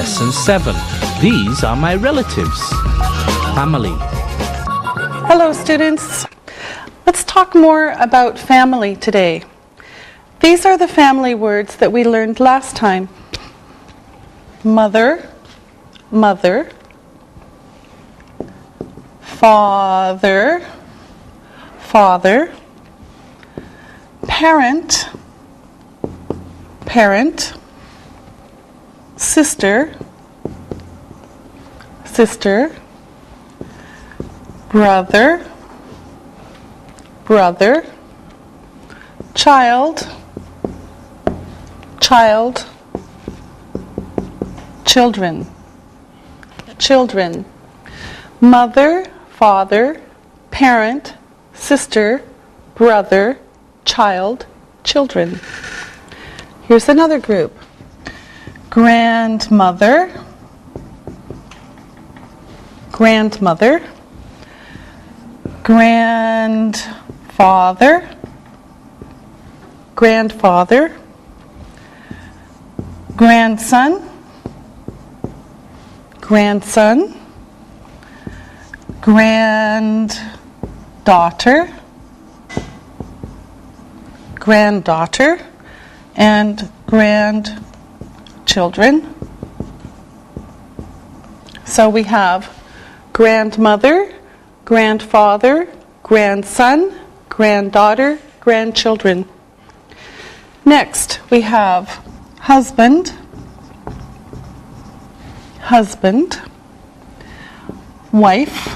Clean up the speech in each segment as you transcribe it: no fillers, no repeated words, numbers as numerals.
Lesson 7. These are my relatives. Family. Hello students. Let's talk more about family today. These are the family words that we learned last time. Mother, mother, father, father, parent, parent, sister, sister, brother, brother, child, child, children, children, mother, father, parent, sister, brother, child, children. Here's another group. Grandmother, grandmother, grandfather, grandfather, grandson, grandson, granddaughter, granddaughter, and grandchildren. So we have grandmother, grandfather, grandson, granddaughter, grandchildren. Next, we have husband, husband, wife,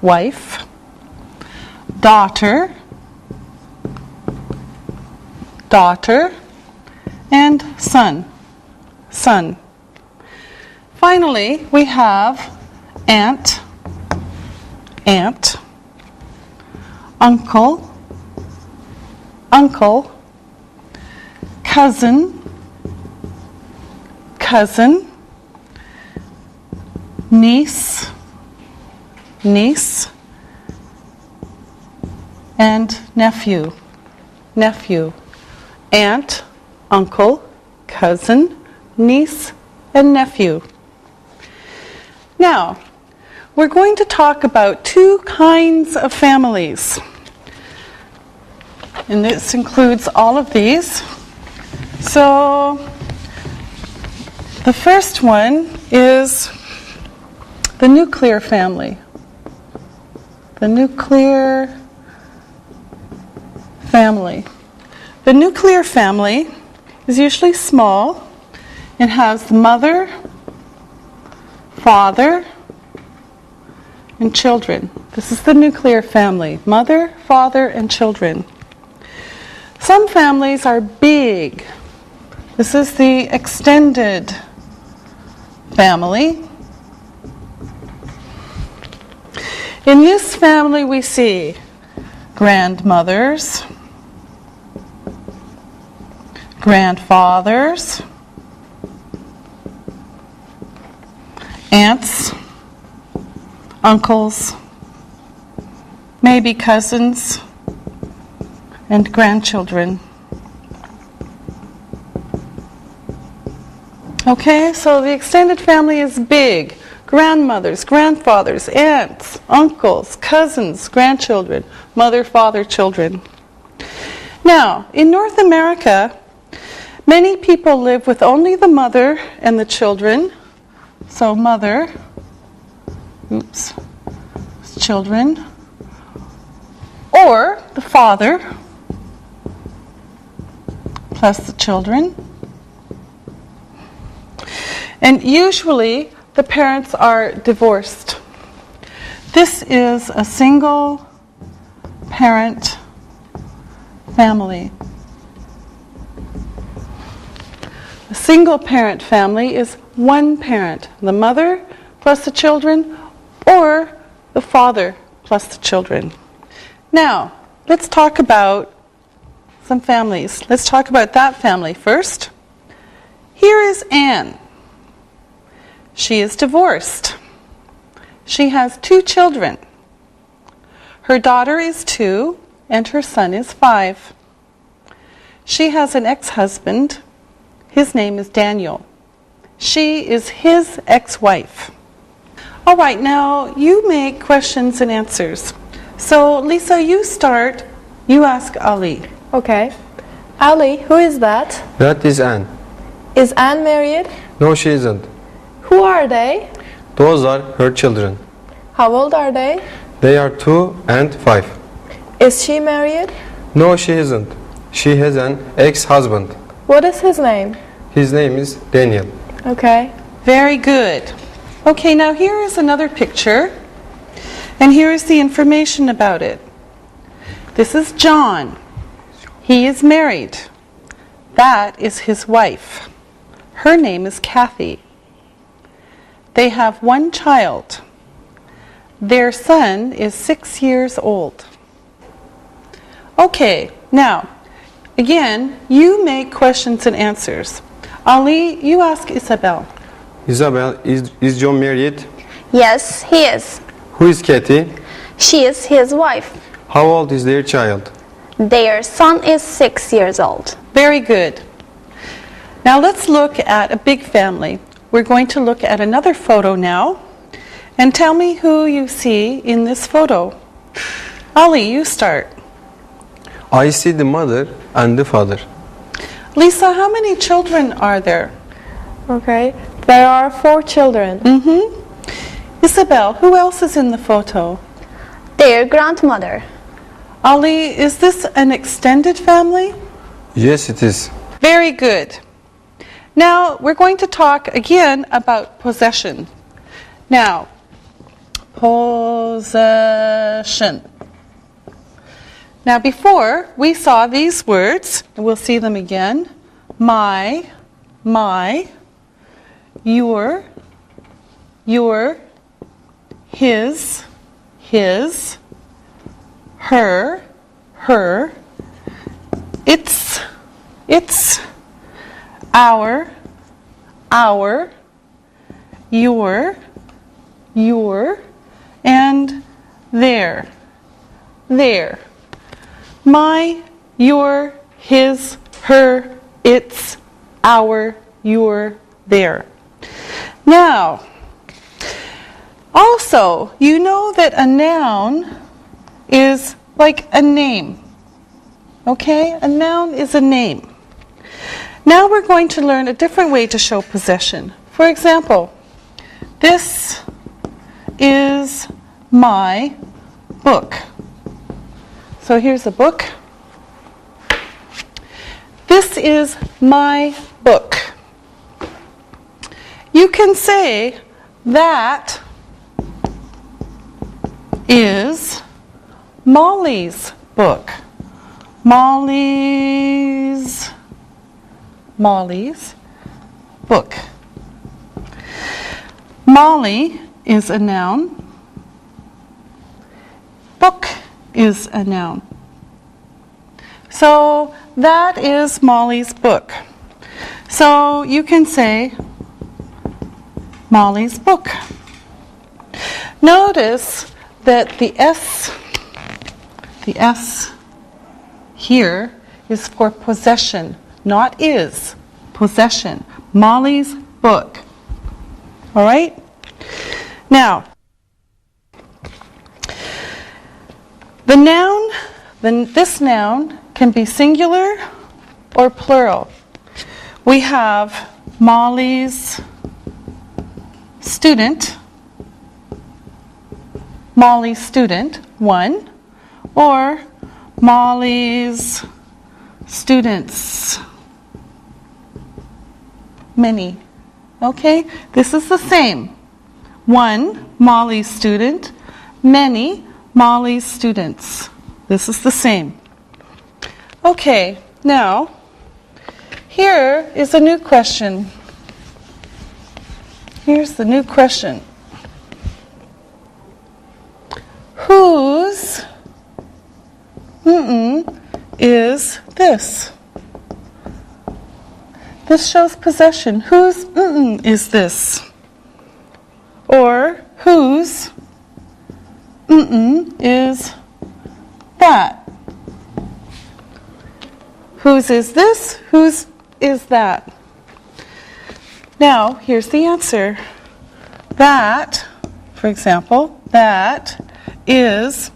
wife, daughter, daughter, and son, son. Finally, we have aunt, aunt, uncle, uncle, cousin, cousin, niece, niece, and nephew, nephew. Aunt, uncle, cousin, niece, and nephew. Now, we're going to talk about two kinds of families. And this includes all of these. So, the first one is the nuclear family. The nuclear family. The nuclear family is usually small and has the mother, father, and children. This is the nuclear family. Mother, father, and children. Some families are big. This is the extended family. In this family we see grandmothers, grandfathers, aunts, uncles, maybe cousins, and grandchildren. Okay, so the extended family is big. Grandmothers, grandfathers, aunts, uncles, cousins, grandchildren, mother, father, children. Now, in North America, many people live with only the mother and the children. So mother, children, or the father plus the children. And usually the parents are divorced. This is a single parent family. A single parent family is one parent, the mother plus the children, or the father plus the children. Now, let's talk about some families. Let's talk about that family first. Here is Anne. She is divorced. She has 2 children. Her daughter is 2 and her son is 5. She has an ex-husband. His name is Daniel. She is his ex-wife. All right, now you make questions and answers. So Lisa, you start. You ask Ali. Okay. Ali, who is that? That is Anne. Is Anne married? No, she isn't. Who are they? Those are her children. How old are they? They are 2 and 5. Is she married? No, she isn't. She has an ex-husband. What is his name? His name is Daniel. Okay. Very good. Okay, now here is another picture, and here is the information about it. This is John. He is married. That is his wife. Her name is Kathy. They have one child. Their son is 6 years old. Okay, now, again, you make questions and answers. Ali, you ask Isabel. Isabel, is John married? Yes, he is. Who is Kathy? She is his wife. How old is their child? Their son is 6 years old. Very good. Now let's look at a big family. We're going to look at another photo now. And tell me who you see in this photo. Ali, you start. I see the mother and the father. Lisa, how many children are there? Okay. There are 4 children. Isabel, who else is in the photo? Their grandmother. Ali, is this an extended family? Yes, it is. Very good. Now, we're going to talk again about possession. Now, possession. Now, before, we saw these words, and we'll see them again. My, your, his, her, its, our, your, and their. My, your, his, her, its, our, your, their. Now, also, you know that a noun is like a name. Okay? A noun is a name. Now we're going to learn a different way to show possession. For example, this is my book. So here's a book. This is my book. You can say that is Molly's book. Molly's book. Molly is a noun. Book is a noun. So that is Molly's book. So you can say Molly's book. Notice that the S here is for possession, not is. Possession. Molly's book. All right? Now, the noun, this noun can be singular or plural. We have Molly's student, one, or Molly's students, many. Okay? This is the same. One, Molly's student, many, Molly's students. This is the same. Okay, now, here is a new question. Here's the new question. Whose is this? This shows possession. Whose is this? Or whose is that? Whose is this? Whose is that? Now, here's the answer. That, for example, that is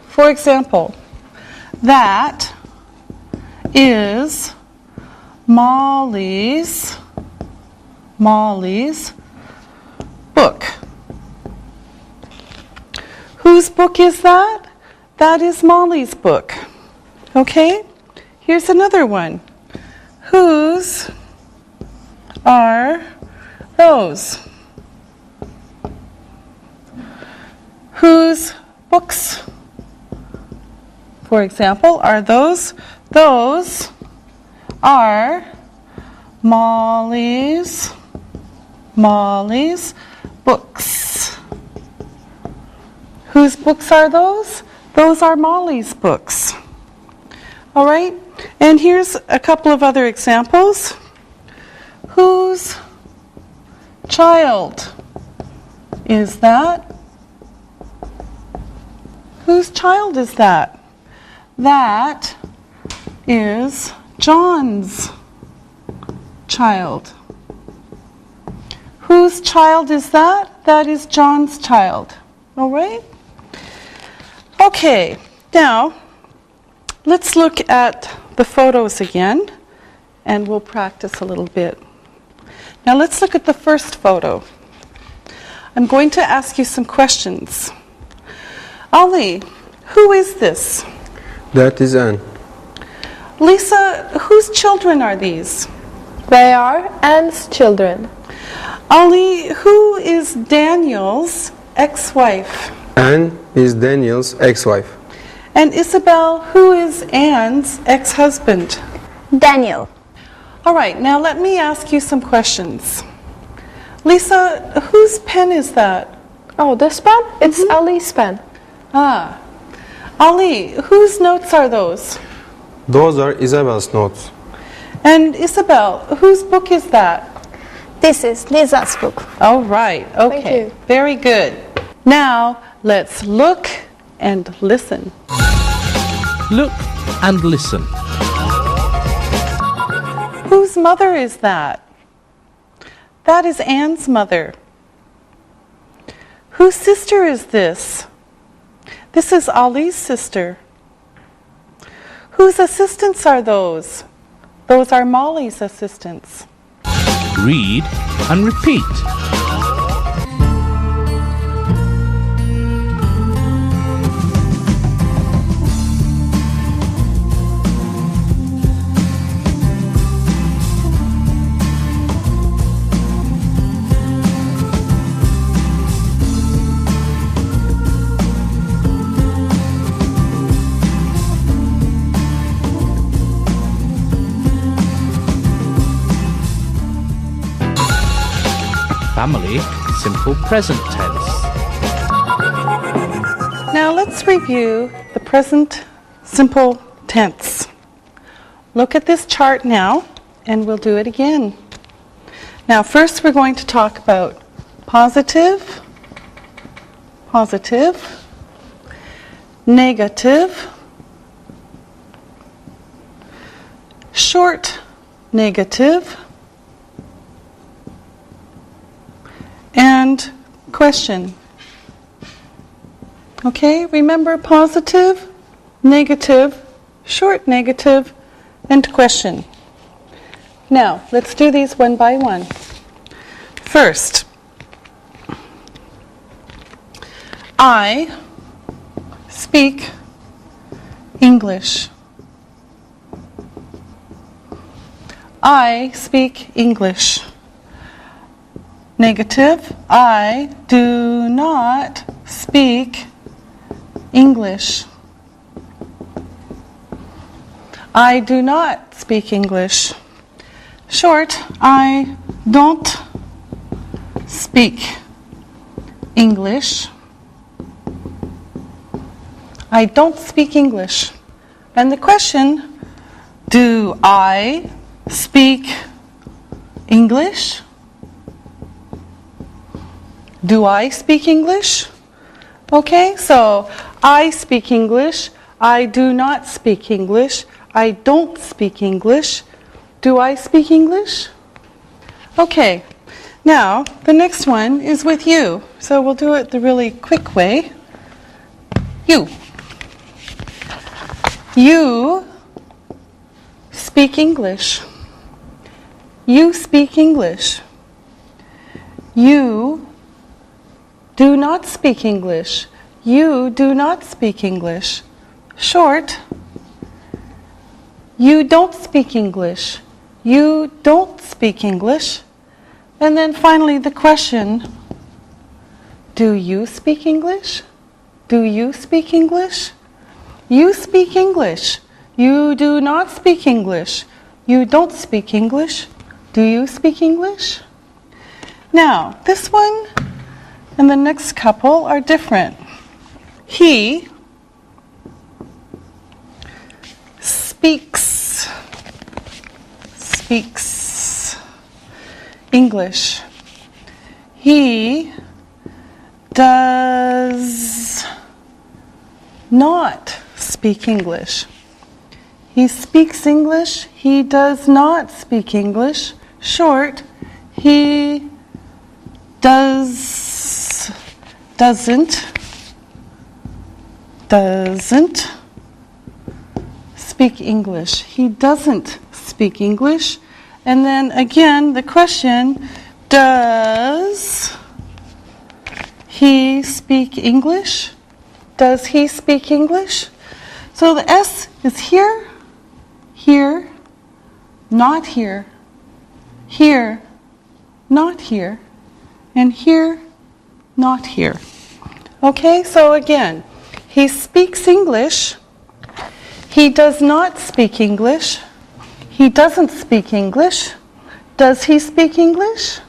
For example, that is Molly's book. Whose book is that? That is Molly's book. Okay? Here's another one. Whose are those? Whose books, for example, are those? Those are Molly's books. Whose books are those? Those are Molly's books. All right? And here's a couple of other examples. Whose child is that? Whose child is that? That is John's child. Whose child is that? That is John's child. All right? Okay, now let's look at the photos again, and we'll practice a little bit. Now let's look at the first photo. I'm going to ask you some questions. Ali, who is this? That is Anne. Lisa, whose children are these? They are Anne's children. Ali, who is Daniel's ex-wife? Anne is Daniel's ex-wife. And Isabel, who is Anne's ex-husband? Daniel. All right, now let me ask you some questions. Lisa, whose pen is that? Oh, this pen? It's Ali's pen. Ah. Ali, whose notes are those? Those are Isabel's notes. And Isabel, whose book is that? This is Lisa's book. All right, okay. Thank you. Very good. Now, let's look and listen. Look and listen. Whose mother is that? That is Anne's mother. Whose sister is this? This is Ali's sister. Whose assistants are those? Those are Molly's assistants. Read and repeat. Family, simple present tense. Now let's review the present simple tense. Look at this chart now, and we'll do it again. Now first we're going to talk about positive, negative, short negative, and question. Okay, remember positive, negative, short negative, and question. Now, let's do these one by one. First, I speak English. I speak English. Negative, I do not speak English. I do not speak English. Short, I don't speak English. I don't speak English. And the question, do I speak English? Do I speak English? Okay, so I speak English, I do not speak English, I don't speak English, Do I speak English? Okay. Now, the next one is with you. So we'll do it the really quick way. You. You speak English. You speak English. You do not speak English. You do not speak English. Short. You don't speak English. You don't speak English. And then finally the question, do you speak English? Do you speak English? You speak English. You do not speak English. You don't speak English. Do you speak English? Now, this one and the next couple are different. He speaks English. He does not speak English. He speaks English. He does not speak English. Short, he doesn't speak English. He doesn't speak English. And then again, the question, does he speak English? Does he speak English? So the S is here, here, not here, here, not here, and here, not here. Okay, so again, he speaks English. He does not speak English. He doesn't speak English. Does he speak English?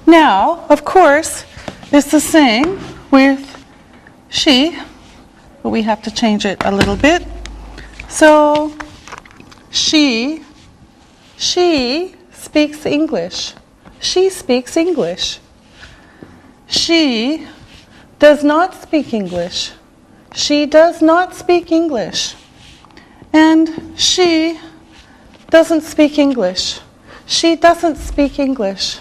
Now, of course, it's the same with she, but we have to change it a little bit. So, she speaks English. She speaks English. She does not speak English. She does not speak English. And she doesn't speak English. She doesn't speak English.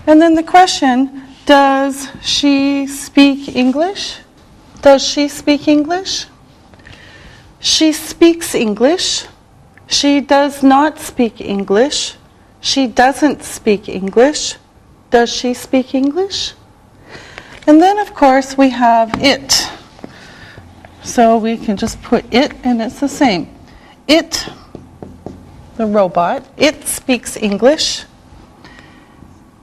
And then the question, does she speak English? Does she speak English? She speaks English. She does not speak English. She doesn't speak English. Does she speak English? And then, of course, we have it. So we can just put it, and it's the same. It, the robot, it speaks English.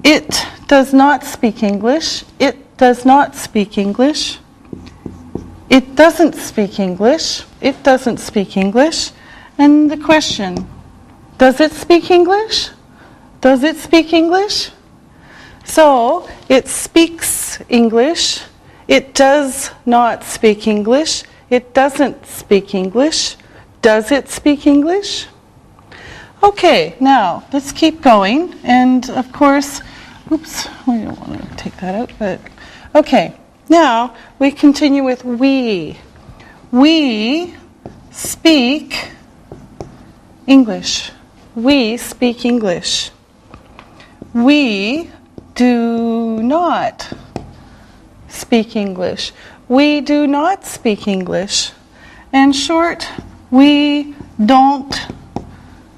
It does not speak English. It does not speak English. It doesn't speak English. It doesn't speak English. And the question, does it speak English? Does it speak English? So, it speaks English. It does not speak English. It doesn't speak English. Does it speak English? Okay, now let's keep going. And of course, oops, we don't want to take that out, but okay. Now we continue with we. We speak English. We speak English. We do not speak English. We do not speak English. In short, we don't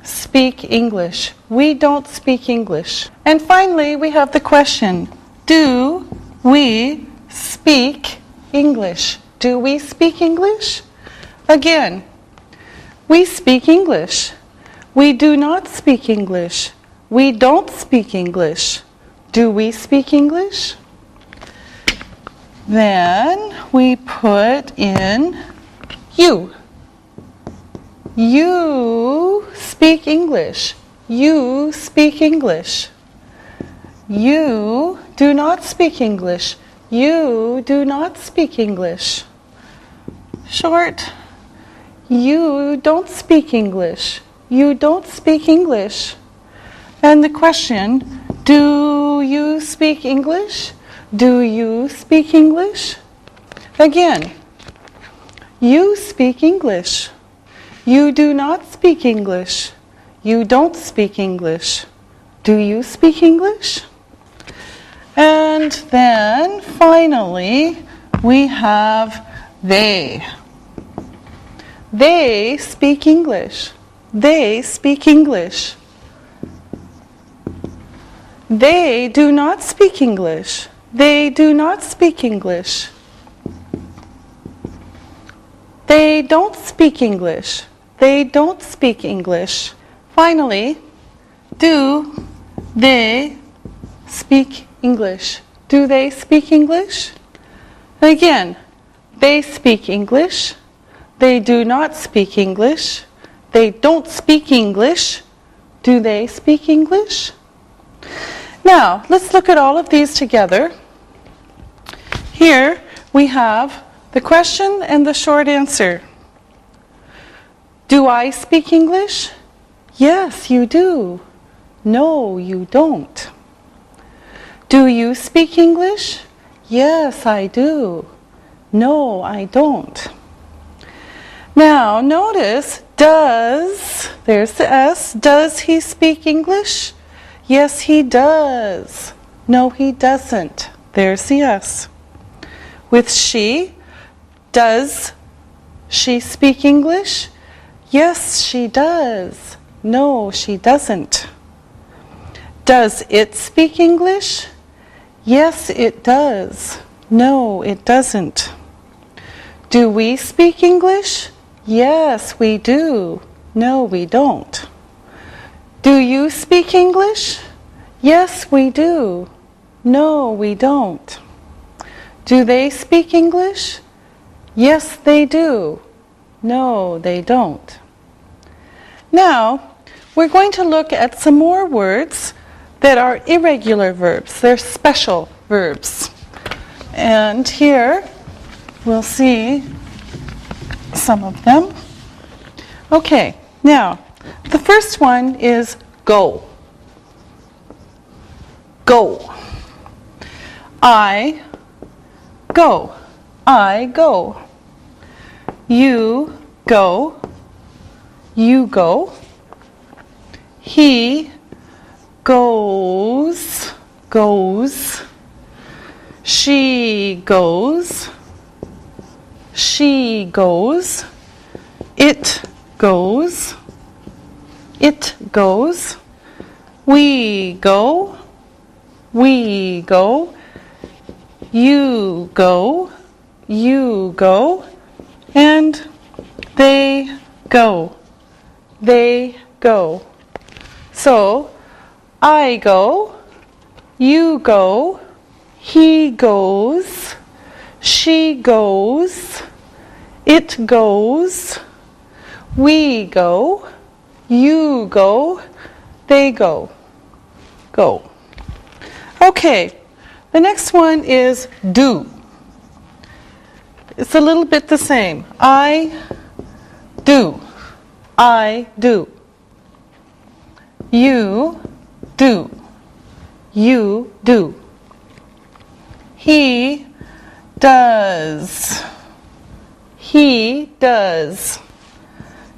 speak English. We don't speak English. And finally, we have the question, do we speak English? Do we speak English? Again, we speak English. We do not speak English. We don't speak English. Do we speak English? Then we put in you. You speak English. You speak English. You do not speak English. You do not speak English. Short, you don't speak English. You don't speak English. And the question, do you speak English? Do you speak English? Again, you speak English. You do not speak English. You don't speak English. Do you speak English? And then finally, we have they. They speak English. They speak English. They do not speak English. They do not speak English. They don't speak English. They don't speak English. Finally, do they speak English? Do they speak English? Again, they speak English. They do not speak English. They don't speak English. Do they speak English? Now, let's look at all of these together. Here we have the question and the short answer. Do I speak English? Yes, you do. No, you don't. Do you speak English? Yes, I do. No, I don't. Now, notice, does, there's the S, does he speak English? Yes, he does. No, he doesn't. There's the S. With she, does she speak English? Yes, she does. No, she doesn't. Does it speak English? Yes, it does. No, it doesn't. Do we speak English? Yes, we do. No, we don't. Do you speak English? Yes, we do. No, we don't. Do they speak English? Yes, they do. No, they don't. Now, we're going to look at some more words that are irregular verbs. They're special verbs. And here, we'll see some of them. Okay, now, the first one is go. Go. I go. I go. You go. You go. He goes. Goes. She goes. She goes. It goes. It goes. We go. We go. You go. You go. And they go. They go. So, I go. You go. He goes. She goes. It goes. We go. You go. They go. Go. Okay. The next one is do. It's a little bit the same. I do. I do. You do. You do. He does. He does.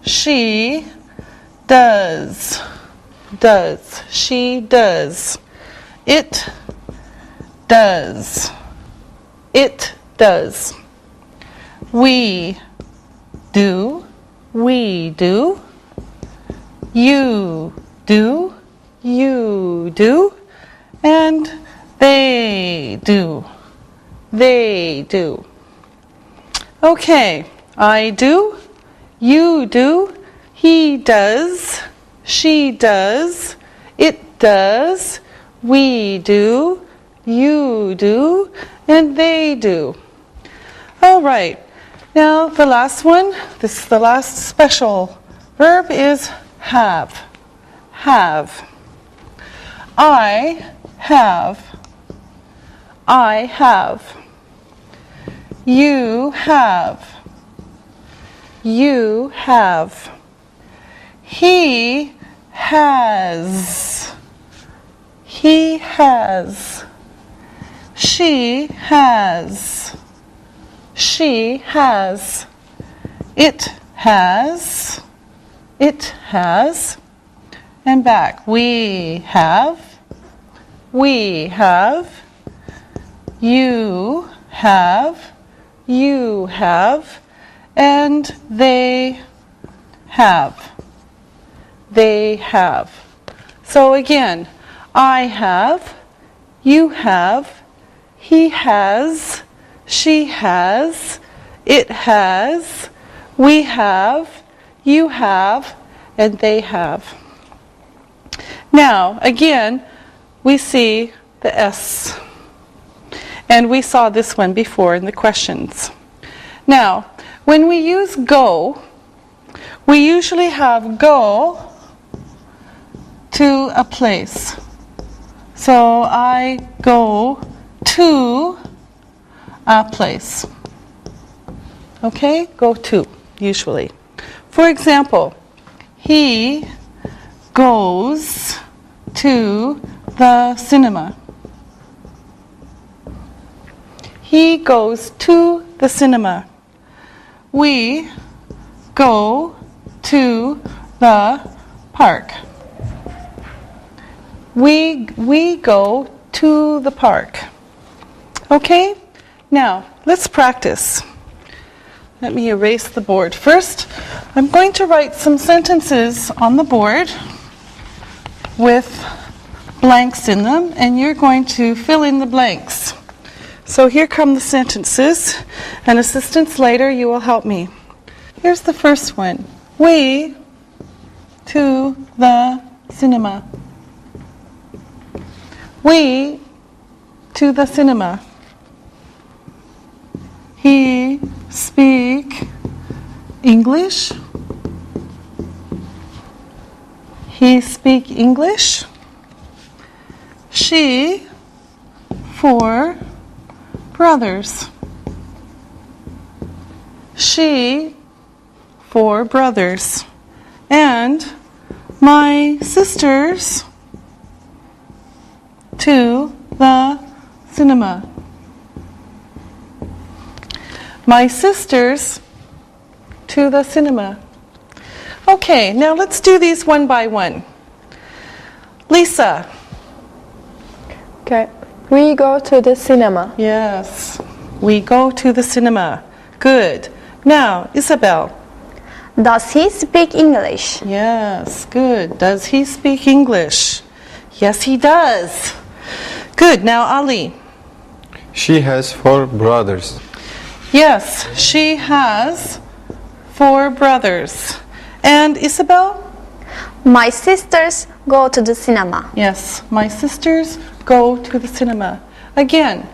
She does. Does. She does. It does. It does. We do. We do. You do. You do. And they do. They do. Okay. I do. You do. He does. She does. It does. We do. You do. And they do. All right. Now the last one, this is the last special verb, is have. Have. I have. I have. You have. You have. He has. He has. She has. She has. It has. It has. and back. We have, you have, and they have. They have. So again, I have, you have, he has, she has, it has, we have, you have, and they have. Now, again, we see the S. And we saw this one before in the questions. Now, when we use go, we usually have go to a place. So I go to a place. Okay? Go to, usually. For example, he goes to the cinema. He goes to the cinema. We go to the park. We go to the park. Okay? Now, let's practice. Let me erase the board. First, I'm going to write some sentences on the board with blanks in them, and you're going to fill in the blanks. So here come the sentences, and assistants later, you will help me. Here's the first one. We to the cinema. We to the cinema. He speak English. He speak English. She four brothers. She four brothers. And my sisters to the cinema. My sisters to the cinema. Okay, now let's do these one by one. Lisa. Okay. We go to the cinema. Yes, we go to the cinema. Good. Now, Isabel. Does he speak English? Yes, good. Does he speak English? Yes, he does. Good. Now, Ali. She has four brothers. Yes, she has four brothers. And Isabel? My sisters go to the cinema. Yes, my sisters go to the cinema. Again,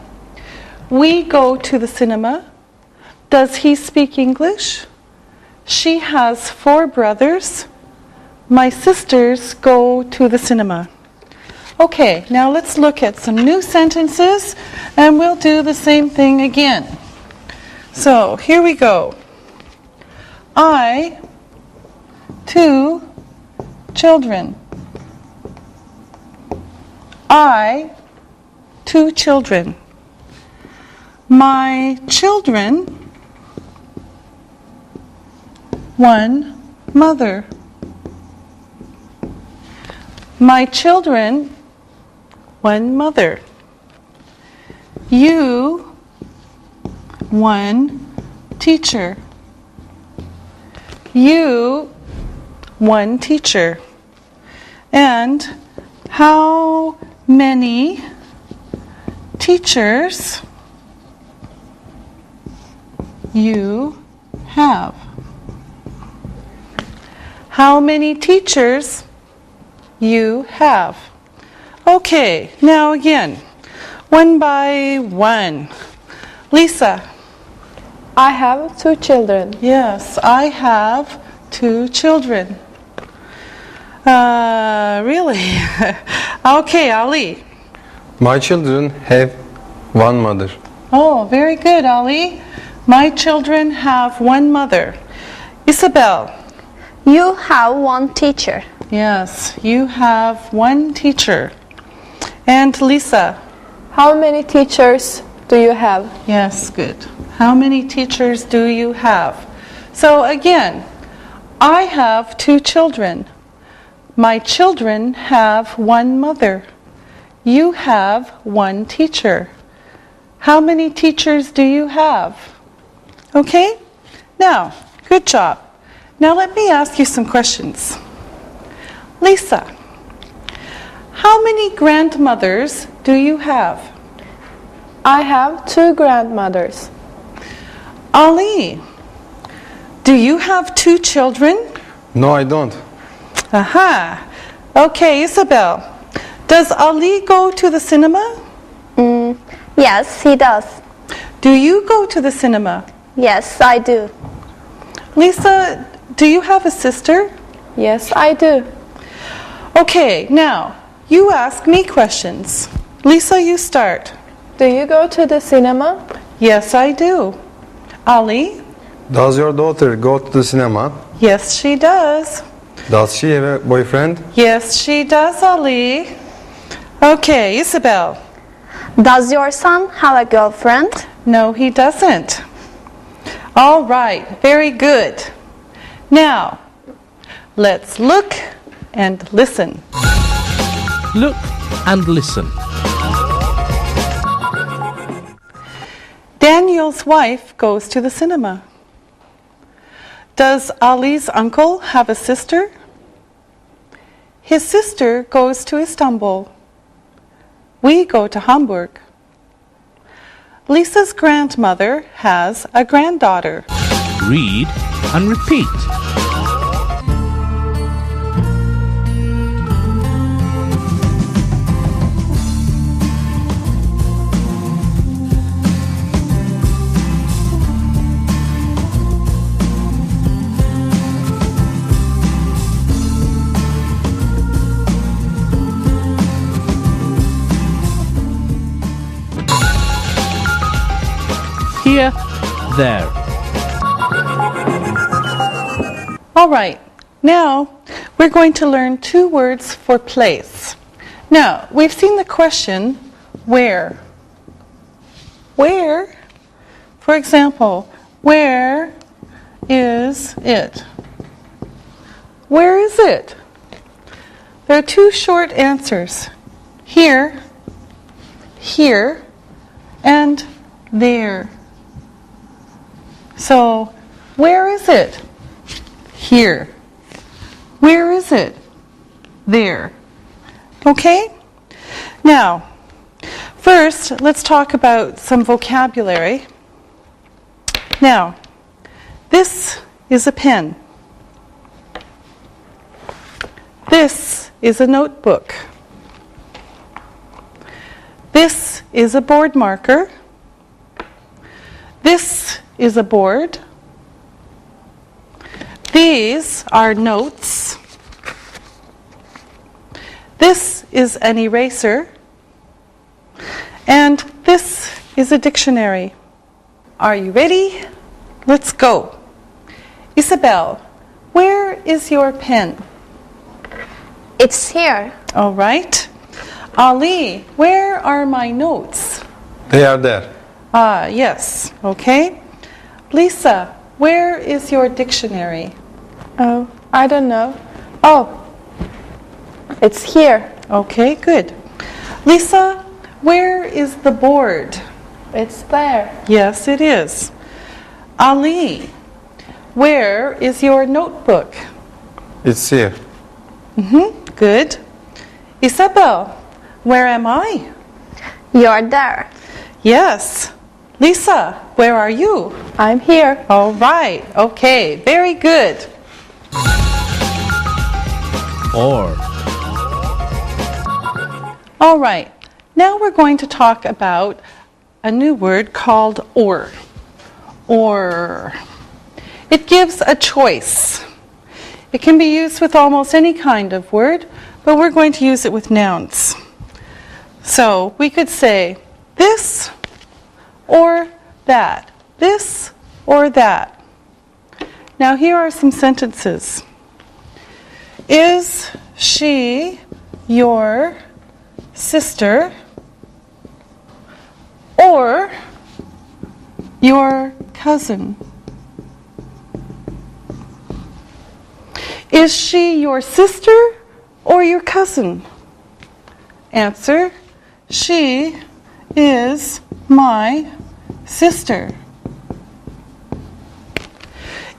we go to the cinema. Does he speak English? She has four brothers. My sisters go to the cinema. Okay, now let's look at some new sentences, and we'll do the same thing again. So, here we go. I, two children. I, two children. My children, one mother. My children, one mother. You, one teacher. You, one teacher. And how many teachers you have? How many teachers you have? Okay, now again, one by one. Lisa. I have two children. Yes, I have two children. Really? Okay, Ali. My children have one mother. Oh, very good, Ali. My children have one mother. Isabel. You have one teacher. Yes, you have one teacher. And Lisa. How many teachers do you have? Yes, good. How many teachers do you have? So again, I have two children. My children have one mother. You have one teacher. How many teachers do you have? Okay? Now, good job. Now let me ask you some questions. Lisa, how many grandmothers do you have? I have 2 grandmothers. Ali, do you have 2 children? No, I don't. Aha. Okay, Isabel. Does Ali go to the cinema? Yes, he does. Do you go to the cinema? Yes, I do. Lisa, do you have a sister? Yes, I do. Okay, now, you ask me questions. Lisa, you start. Do you go to the cinema? Yes, I do. Ali? Does your daughter go to the cinema? Yes, she does. Does she have a boyfriend? Yes, she does, Ali. Okay, Isabel. Does your son have a girlfriend? No, he doesn't. All right, very good. Now, let's look and listen. Look and listen. Daniel's wife goes to the cinema. Does Ali's uncle have a sister? His sister goes to Istanbul. We go to Hamburg. Lisa's grandmother has a granddaughter. Read and repeat. Here, there. All right, now we're going to learn 2 words for place. Now, we've seen the question, where? Where? For example, where is it? Where is it? There are 2 short answers. Here, here, and there. So, where is it? Here. Where is it? There. Okay? Now, first, let's talk about some vocabulary. Now, this is a pen. This is a notebook. This is a board marker. This is a board. These are notes. This is an eraser. And this is a dictionary. Are you ready? Let's go. Isabel, where is your pen? It's here. All right. Ali, where are my notes? They are there. Ah, yes. Okay. Lisa, where is your dictionary? Oh, I don't know. Oh, it's here. Okay, good. Lisa, where is the board? It's there. Yes, it is. Ali, where is your notebook? It's here. Good. Isabel, where am I? You're there. Yes. Lisa, where are you? I'm here. All right. Okay, very good. Or. All right. Now we're going to talk about a new word called or. Or. It gives a choice. It can be used with almost any kind of word, but we're going to use it with nouns. So we could say this or that. This or that. Now here are some sentences. Is she your sister or your cousin? Is she your sister or your cousin? Answer, she is my sister.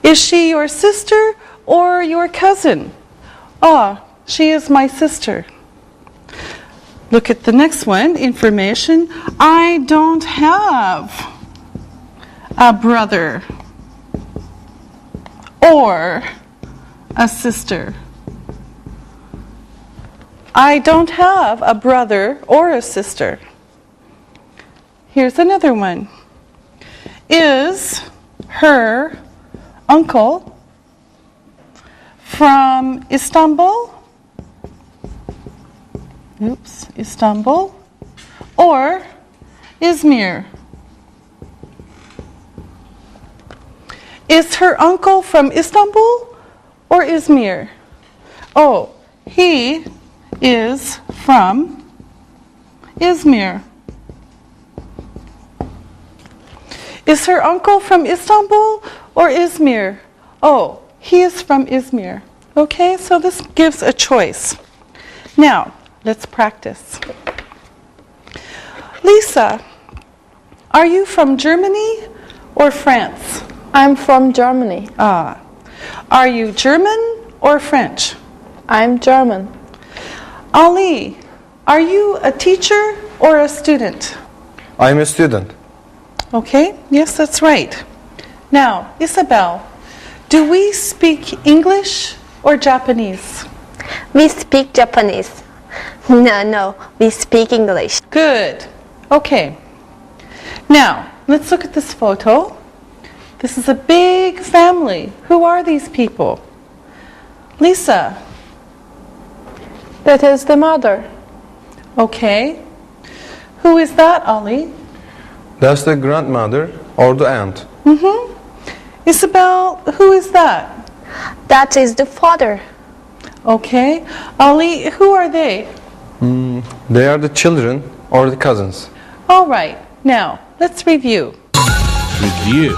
Is she your sister or your cousin? Ah, she is my sister. Look at the next one, information. I don't have a brother or a sister. I don't have a brother or a sister. Here's another one. Is her uncle from Istanbul? Oops, Istanbul or Izmir? Is her uncle from Istanbul or Izmir? Oh, he is from Izmir. Is her uncle from Istanbul or Izmir? Oh, he is from Izmir. Okay, so this gives a choice. Now, let's practice. Lisa, are you from Germany or France? I'm from Germany. Ah. Are you German or French? I'm German. Ali, are you a teacher or a student? I'm a student. Okay, yes, that's right. Now, Isabel, do we speak English or Japanese? We speak Japanese. No, we speak English. Good. Okay. Now, let's look at this photo. This is a big family. Who are these people? Lisa. That is the mother. Okay. Who is that, Ali? That's the grandmother or the aunt. Isabel, who is that? That is the father. Okay. Ali, who are they? They are the children or the cousins. All right. Now, let's review. Review.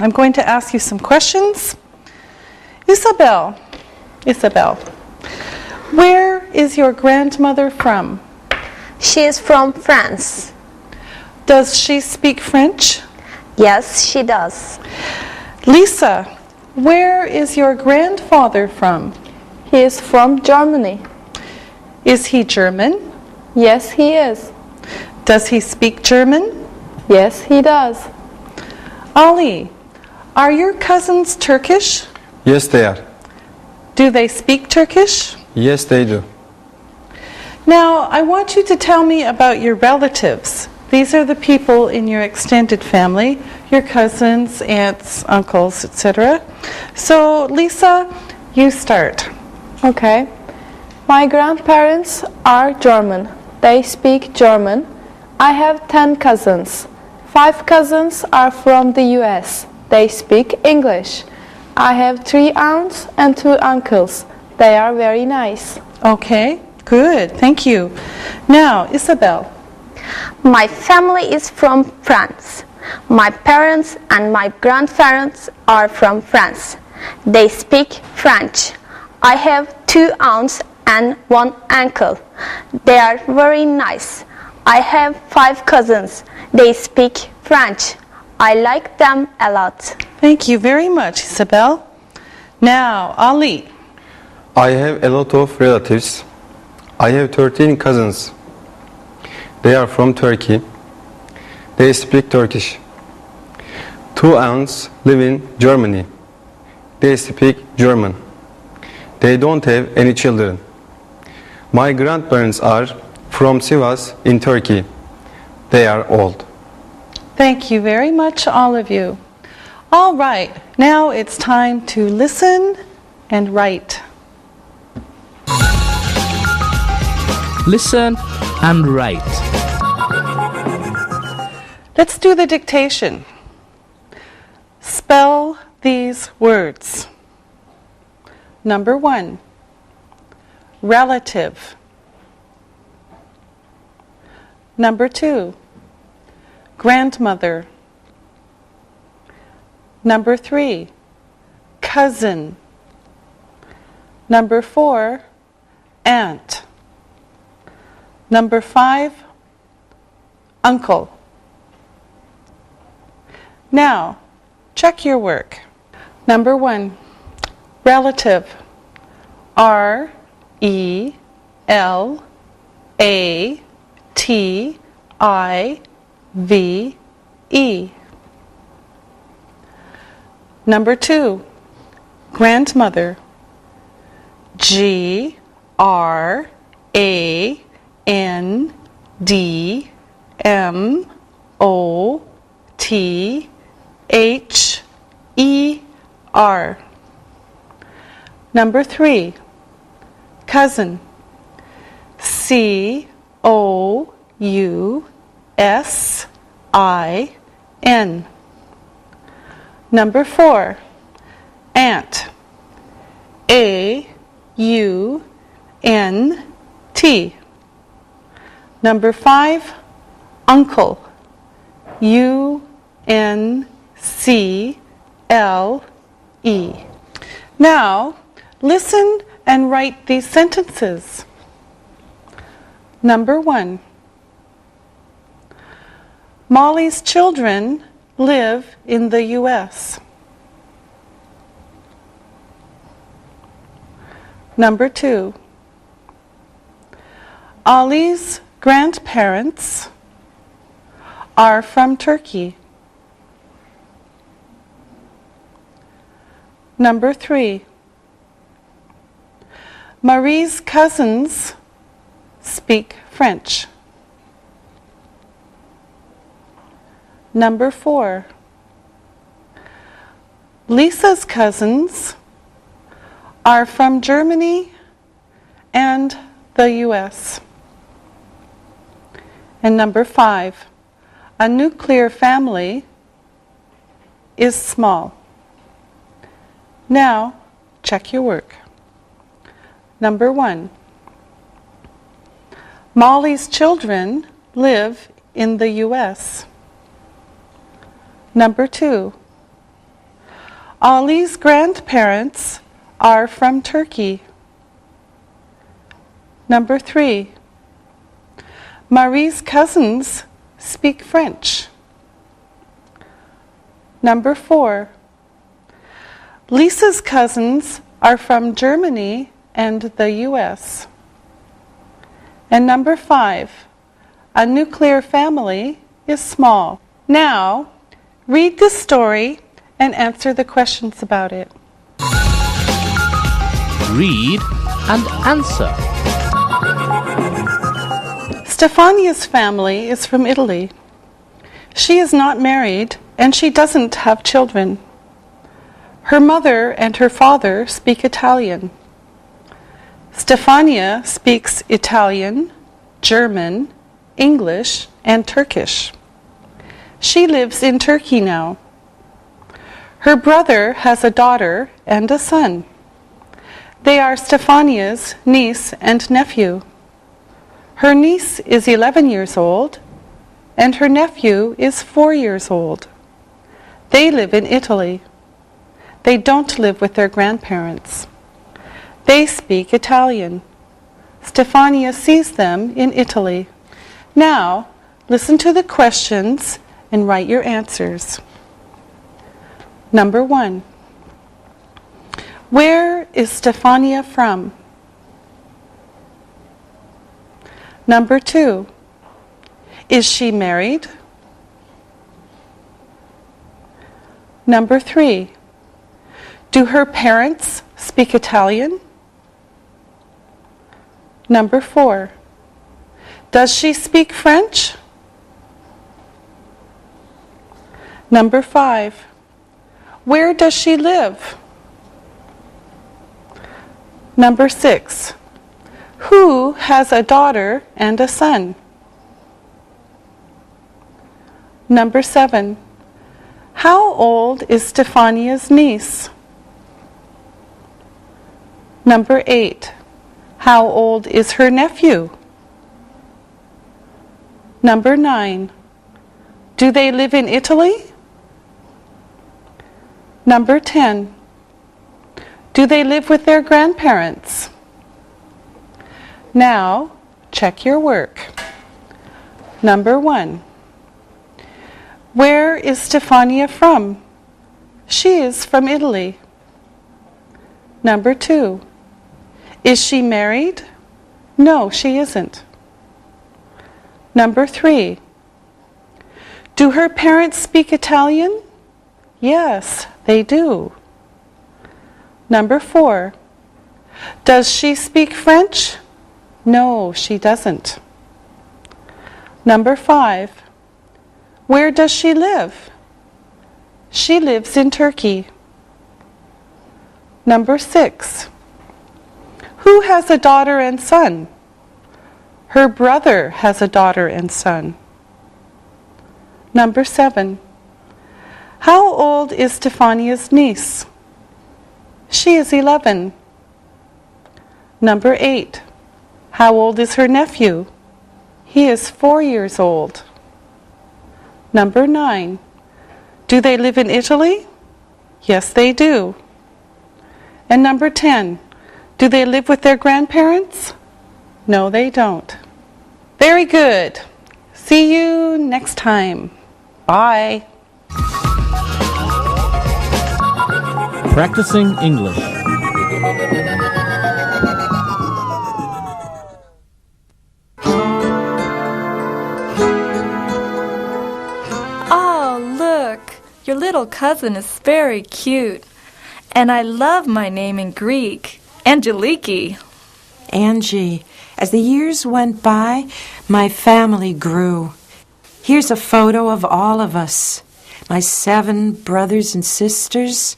I'm going to ask you some questions. Isabel, where is your grandmother from? She is from France. Does she speak French? Yes, she does. Lisa, where is your grandfather from? He is from Germany. Is he German? Yes, he is. Does he speak German? Yes, he does. Ali, are your cousins Turkish? Yes, they are. Do they speak Turkish? Yes, they do. Now, I want you to tell me about your relatives. These are the people in your extended family, your cousins, aunts, uncles, etc. So, Lisa, you start. Okay. My grandparents are German. They speak German. I have 10 cousins. 5 cousins are from the US. They speak English. I have 3 aunts and 2 uncles. They are very nice. Okay, good, thank you. Now, Isabel. My family is from France. My parents and my grandparents are from France. They speak French. I have 2 aunts and 1 uncle. They are very nice. I have 5 cousins. They speak French. I like them a lot. Thank you very much, Isabel. Now, Ali. I have a lot of relatives. I have 13 cousins. They are from Turkey. They speak Turkish. 2 aunts live in Germany. They speak German. They don't have any children. My grandparents are from Sivas in Turkey. They are old. Thank you very much, all of you. All right, now it's time to listen and write. Listen and write. Let's do the dictation. Spell these words. Number 1, relative. Number 2, grandmother. Number 3, cousin. Number 4, aunt. Number 5, uncle. Now, check your work. Number 1, relative. R-E-L-A-T-I-V-E. Number 2, grandmother. G-R-A-N-D-M-O-T-H-E-R. Number 3, cousin. C-O-U-S-I-N. Number 4, aunt. A-U-N-T. Number 5, uncle. U-N-C-L-E. Now, listen and write these sentences. Number 1. Molly's children live in the U.S. Number 2. Ali's grandparents are from Turkey. Number 3. Marie's cousins speak French. Number 4. Lisa's cousins are from Germany and the U.S. And number 5. A nuclear family is small. Now, check your work. Number 1. Molly's children live in the U.S. Number 2. Ali's grandparents are from Turkey. Number 3. Marie's cousins speak French. Number 4. Lisa's cousins are from Germany and the U.S. And number 5. A nuclear family is small. Now, read this story and answer the questions about it. Read and answer. Stefania's family is from Italy. She is not married and she doesn't have children. Her mother and her father speak Italian. Stefania speaks Italian, German, English, and Turkish. She lives in Turkey now. Her brother has a daughter and a son. They are Stefania's niece and nephew. Her niece is 11 years old, and her nephew is 4 years old. They live in Italy. They don't live with their grandparents. They speak Italian. Stefania sees them in Italy. Now, listen to the questions and write your answers. Number 1. Where is Stefania from? Number 2. Is she married? Number 3. Do her parents speak Italian? Number 4. Does she speak French? Number 5. Where does she live? Number 6. Who has a daughter and a son? Number 7. How old is Stefania's niece? Number 8. How old is her nephew? Number 9. Do they live in Italy? Number 10. Do they live with their grandparents? Now, check your work. Number 1. Where is Stefania from? She is from Italy. Number 2. Is she married? No, she isn't. Number 3. Do her parents speak Italian? Yes, they do. Number 4. Does she speak French? No, she doesn't. Number 5. Where does she live? She lives in Turkey. Number 6. Who has a daughter and son? Her brother has a daughter and son. Number 7. How old is Stefania's niece? She is 11. Number 8. How old is her nephew? He is 4 years old. Number 9. Do they live in Italy? Yes, they do. And number 10. Do they live with their grandparents? No, they don't. Very good. See you next time. Bye. Practicing English. Oh, look, your little cousin is very cute. And I love my name in Greek, Angeliki. Angie, as the years went by, my family grew. Here's a photo of all of us, my 7 brothers and sisters,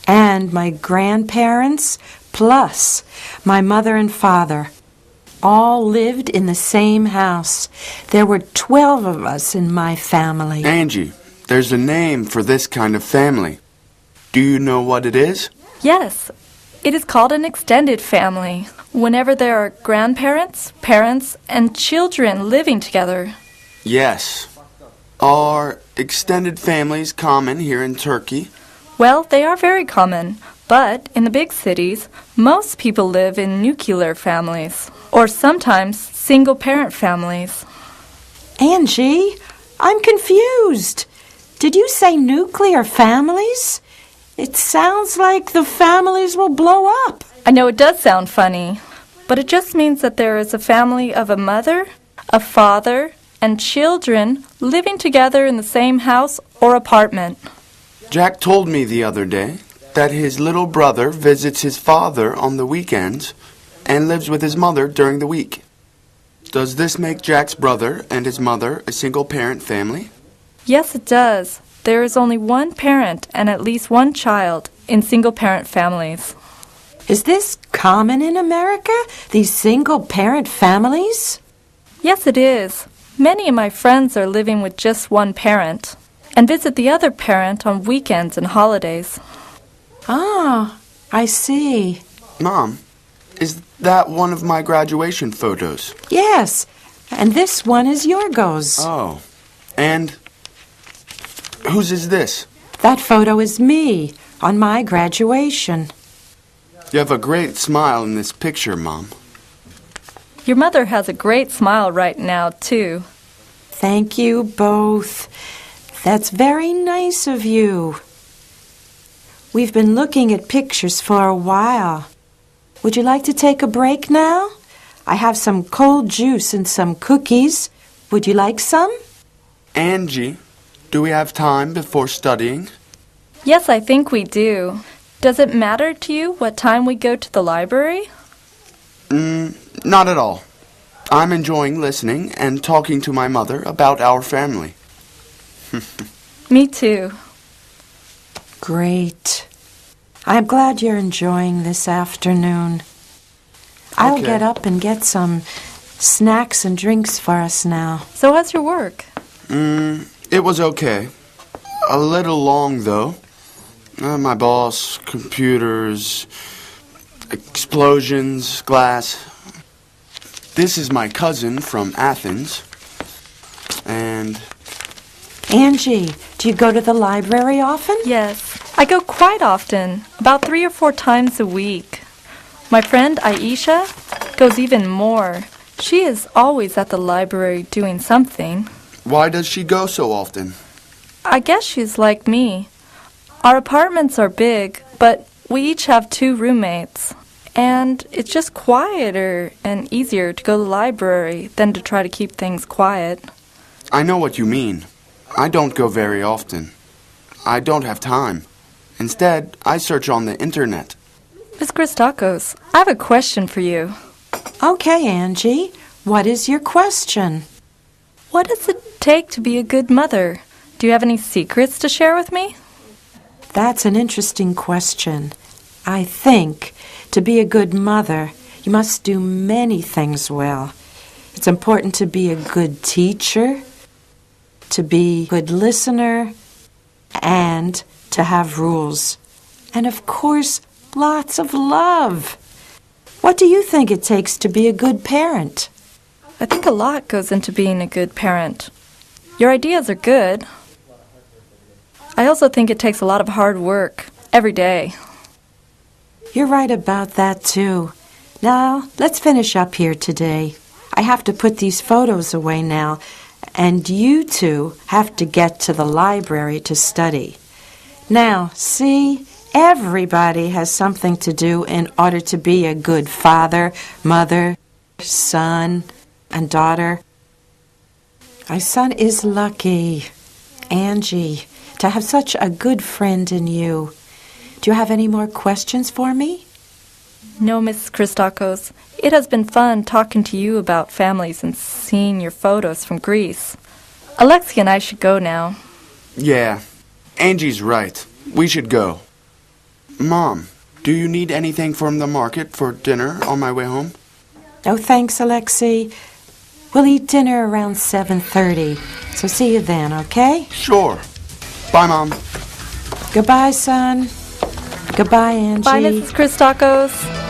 and my grandparents, plus my mother and father. All lived in the same house. There were 12 of us in my family. Angie, there's a name for this kind of family. Do you know what it is? Yes, it is called an extended family, whenever there are grandparents, parents, and children living together. Yes. Are extended families common here in Turkey? Well, they are very common, but in the big cities, most people live in nuclear families, or sometimes single-parent families. Angie, I'm confused. Did you say nuclear families? It sounds like the families will blow up. I know it does sound funny, but it just means that there is a family of a mother, a father, and children living together in the same house or apartment. Jack told me the other day that his little brother visits his father on the weekends and lives with his mother during the week. Does this make Jack's brother and his mother a single-parent family? Yes, it does. There is only one parent and at least one child in single-parent families. Is this common in America, these single-parent families? Yes, it is. Many of my friends are living with just one parent and visit the other parent on weekends and holidays. Ah, I see. Mom, is that one of my graduation photos? Yes, and this one is Yorgos. Oh, and whose is this? That photo is me on my graduation. You have a great smile in this picture, Mom. Your mother has a great smile right now, too. Thank you both. That's very nice of you. We've been looking at pictures for a while. Would you like to take a break now? I have some cold juice and some cookies. Would you like some? Angie, do we have time before studying? Yes, I think we do. Does it matter to you what time we go to the library? Not at all. I'm enjoying listening and talking to my mother about our family. Me too. Great. I'm glad you're enjoying this afternoon. I'll Okay. get up and get some snacks and drinks for us now. So how's your work? It was okay. A little long, though. My boss, computers, explosions, glass. This is my cousin from Athens. And Angie, do you go to the library often? Yes, I go quite often, about 3 or 4 times a week. My friend Aisha goes even more. She is always at the library doing something. Why does she go so often? I guess she's like me. Our apartments are big, but we each have 2 roommates. And it's just quieter and easier to go to the library than to try to keep things quiet. I know what you mean. I don't go very often. I don't have time. Instead, I search on the internet. Miss Christakos, I have a question for you. Okay, Angie, what is your question? What does it take to be a good mother? Do you have any secrets to share with me? That's an interesting question. I think to be a good mother, you must do many things well. It's important to be a good teacher, to be a good listener, and to have rules. And of course, lots of love. What do you think it takes to be a good parent? I think a lot goes into being a good parent. Your ideas are good. I also think it takes a lot of hard work every day. You're right about that, too. Now, let's finish up here today. I have to put these photos away now, and you two have to get to the library to study. Now, see, everybody has something to do in order to be a good father, mother, son, and daughter. My son is lucky, Angie, to have such a good friend in you. Do you have any more questions for me? No, Mrs. Christakos. It has been fun talking to you about families and seeing your photos from Greece. Alexia and I should go now. Yeah, Angie's right. We should go. Mom, do you need anything from the market for dinner on my way home? Oh, thanks, Alexei. We'll eat dinner around 7:30, so see you then, okay? Sure. Bye, Mom. Goodbye, son. Goodbye, Angie. Bye, Mrs. Christakos.